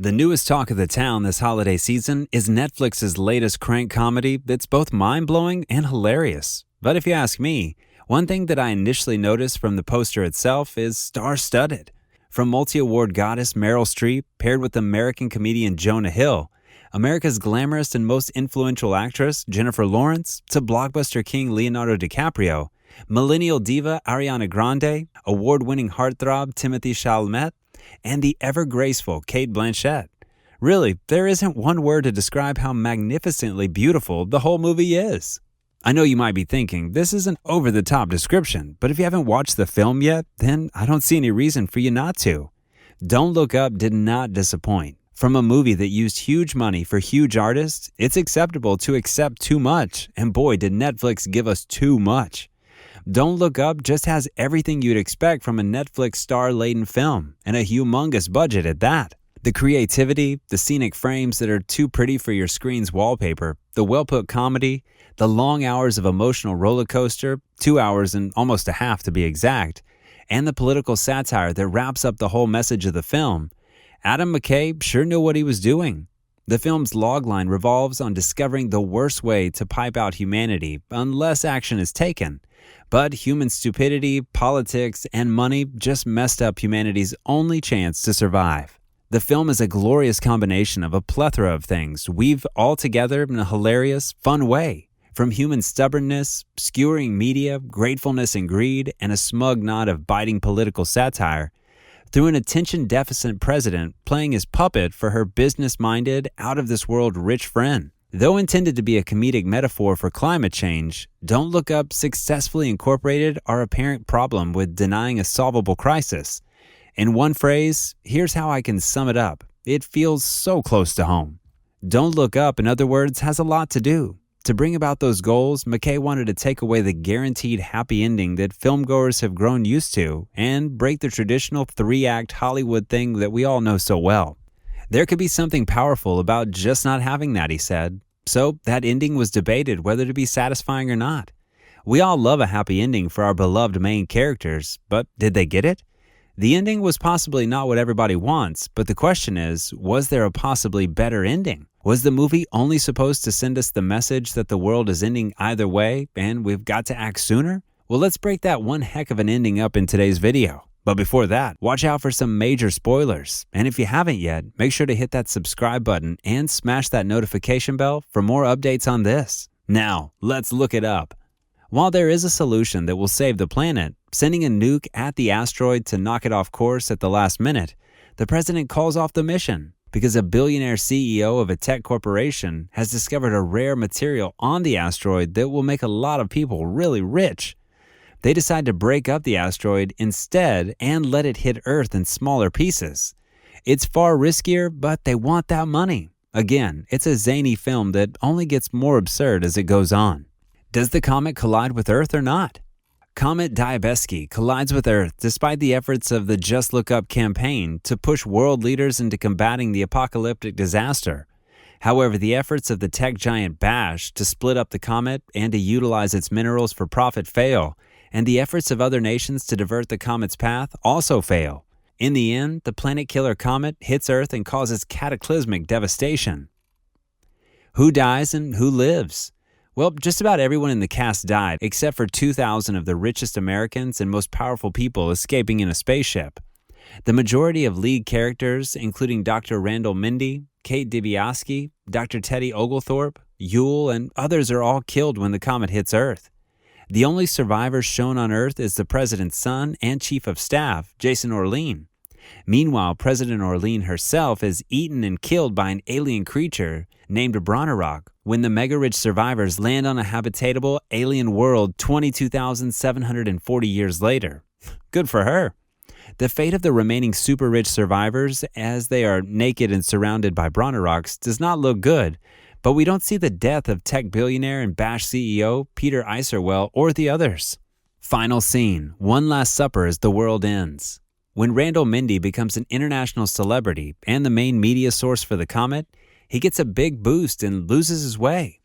The newest talk of the town this holiday season is Netflix's latest crank comedy that's both mind-blowing and hilarious. But if you ask me, one thing that I initially noticed from the poster itself is star-studded. From multi-award goddess Meryl Streep, paired with American comedian Jonah Hill, America's glamorous and most influential actress Jennifer Lawrence, to blockbuster king Leonardo DiCarpio, millennial diva Ariana Grande, award-winning heartthrob Timothée Chalamet, and the ever-graceful Cate Blanchett. Really, there isn't one word to describe how magnificently beautiful the whole movie is. I know you might be thinking, this is an over-the-top description, but if you haven't watched the film yet, then I don't see any reason for you not to. Don't Look Up did not disappoint. From a movie that used huge money for huge artists, it's acceptable to accept too much, and boy did Netflix give us too much. Don't Look Up just has everything you'd expect from a Netflix star-laden film, and a humongous budget at that. The creativity, the scenic frames that are too pretty for your screen's wallpaper, the well-put comedy, the long hours of emotional roller coaster, 2 hours and almost a half to be exact, and the political satire that wraps up the whole message of the film, Adam McKay sure knew what he was doing. The film's logline revolves on discovering the worst way to pipe out humanity unless action is taken. But human stupidity, politics, and money just messed up humanity's only chance to survive. The film is a glorious combination of a plethora of things weaved all together in a hilarious, fun way. From human stubbornness, skewering media, gratefulness and greed, and a smug nod of biting political satire, through an attention-deficit president playing his puppet for her business-minded, out-of-this-world rich friend. Though intended to be a comedic metaphor for climate change, Don't Look Up successfully incorporated our apparent problem with denying a solvable crisis. In one phrase, here's how I can sum it up. It feels so close to home. Don't Look Up, in other words, has a lot to do. To bring about those goals, McKay wanted to take away the guaranteed happy ending that filmgoers have grown used to and break the traditional 3-act Hollywood thing that we all know so well. There could be something powerful about just not having that, he said. So that ending was debated whether to be satisfying or not. We all love a happy ending for our beloved main characters, but did they get it? The ending was possibly not what everybody wants, but the question is, was there a possibly better ending? Was the movie only supposed to send us the message that the world is ending either way and we've got to act sooner? Well, let's break that one heck of an ending up in today's video. But before that, watch out for some major spoilers. And if you haven't yet, make sure to hit that subscribe button and smash that notification bell for more updates on this. Now, let's look it up. While there is a solution that will save the planet, sending a nuke at the asteroid to knock it off course at the last minute, the president calls off the mission because a billionaire CEO of a tech corporation has discovered a rare material on the asteroid that will make a lot of people really rich. They decide to break up the asteroid instead and let it hit Earth in smaller pieces. It's far riskier, but they want that money. Again, it's a zany film that only gets more absurd as it goes on. Does the comet collide with Earth or not? Comet Diabeski collides with Earth despite the efforts of the Just Look Up campaign to push world leaders into combating the apocalyptic disaster. However, the efforts of the tech giant Bash to split up the comet and to utilize its minerals for profit fail, and the efforts of other nations to divert the comet's path also fail. In the end, the planet-killer comet hits Earth and causes cataclysmic devastation. Who dies and who lives? Well, just about everyone in the cast died, except for 2,000 of the richest Americans and most powerful people escaping in a spaceship. The majority of lead characters, including Dr. Randall Mindy, Kate Dibiasky, Dr. Teddy Oglethorpe, Yule, and others are all killed when the comet hits Earth. The only survivor shown on Earth is the president's son and chief of staff, Jason Orlean. Meanwhile, President Orlean herself is eaten and killed by an alien creature named Bronnerok when the mega-rich survivors land on a habitatable alien world 22,740 years later. Good for her. The fate of the remaining super-rich survivors, as they are naked and surrounded by Bronneroks, does not look good, but we don't see the death of tech billionaire and Bash CEO Peter Iserwell or the others. Final scene, one last supper as the world ends. When Randall Mindy becomes an international celebrity and the main media source for the comet, he gets a big boost and loses his way.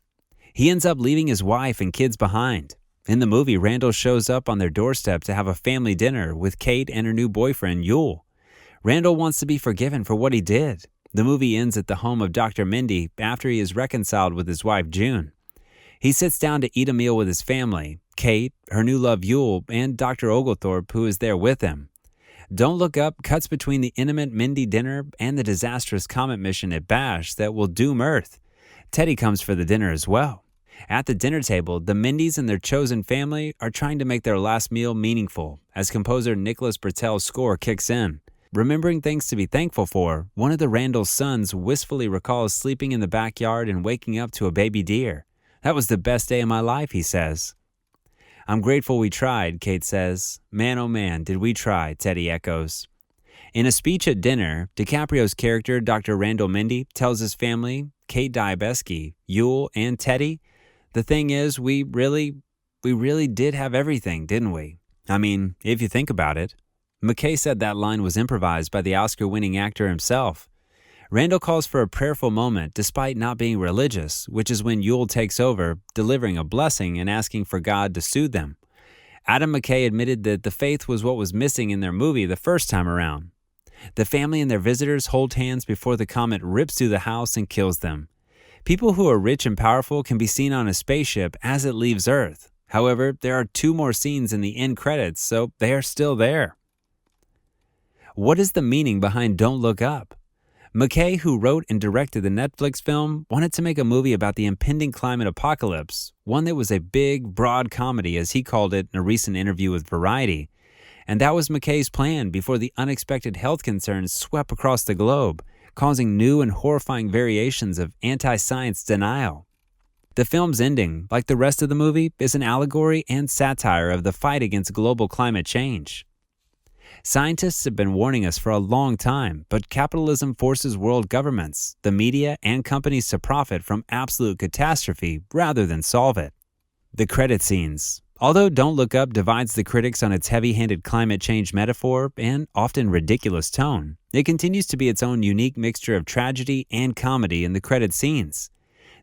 He ends up leaving his wife and kids behind. In the movie, Randall shows up on their doorstep to have a family dinner with Kate and her new boyfriend, Yule. Randall wants to be forgiven for what he did. The movie ends at the home of Dr. Mindy after he is reconciled with his wife, June. He sits down to eat a meal with his family, Cate, her new love Yule, and Dr. Oglethorpe, who is there with him. Don't Look Up cuts between the intimate Mindy dinner and the disastrous comet mission at Bash that will doom Earth. Teddy comes for the dinner as well. At the dinner table, the Mindys and their chosen family are trying to make their last meal meaningful as composer Nicholas Bertel's score kicks in. Remembering things to be thankful for, one of the Randalls' sons wistfully recalls sleeping in the backyard and waking up to a baby deer. That was the best day of my life, he says. I'm grateful we tried, Cate says. Man, oh man, did we try, Teddy echoes. In a speech at dinner, DiCaprio's character, Dr. Randall Mindy, tells his family, Kate Diabeski, Yule, and Teddy, the thing is, we really did have everything, didn't we? I mean, if you think about it. McKay said that line was improvised by the Oscar-winning actor himself. Randall calls for a prayerful moment despite not being religious, which is when Yule takes over, delivering a blessing and asking for God to soothe them. Adam McKay admitted that the faith was what was missing in their movie the first time around. The family and their visitors hold hands before the comet rips through the house and kills them. People who are rich and powerful can be seen on a spaceship as it leaves Earth. However, there are 2 more scenes in the end credits, so they are still there. What is the meaning behind Don't Look Up? McKay, who wrote and directed the Netflix film, wanted to make a movie about the impending climate apocalypse, one that was a big, broad comedy, as he called it in a recent interview with Variety. And that was McKay's plan before the unexpected health concerns swept across the globe, causing new and horrifying variations of anti-science denial. The film's ending, like the rest of the movie, is an allegory and satire of the fight against global climate change. Scientists have been warning us for a long time, but capitalism forces world governments, the media, and companies to profit from absolute catastrophe rather than solve it. The credit scenes. Although Don't Look Up divides the critics on its heavy-handed climate change metaphor and often ridiculous tone, it continues to be its own unique mixture of tragedy and comedy in the credit scenes.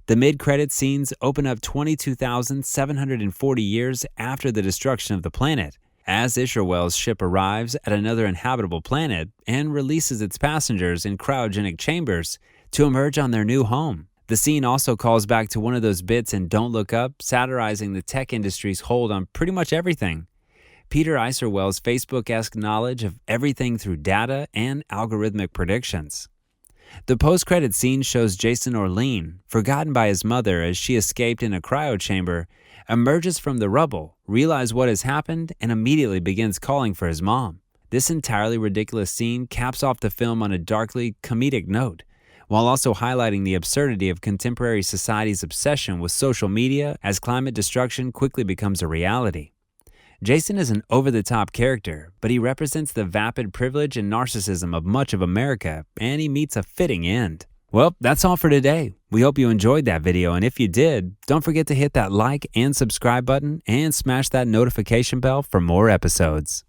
The mid-credit scenes open up 22,740 years after the destruction of the planet, as Isherwell's ship arrives at another inhabitable planet and releases its passengers in cryogenic chambers to emerge on their new home. The scene also calls back to one of those bits in Don't Look Up, satirizing the tech industry's hold on pretty much everything. Peter Isherwell's Facebook-esque knowledge of everything through data and algorithmic predictions. The post-credit scene shows Jason Orlean, forgotten by his mother as she escaped in a cryo chamber, emerges from the rubble, realizes what has happened, and immediately begins calling for his mom. This entirely ridiculous scene caps off the film on a darkly comedic note, while also highlighting the absurdity of contemporary society's obsession with social media as climate destruction quickly becomes a reality. Jason is an over-the-top character, but he represents the vapid privilege and narcissism of much of America, and he meets a fitting end. Well, that's all for today. We hope you enjoyed that video, and if you did, don't forget to hit that like and subscribe button and smash that notification bell for more episodes.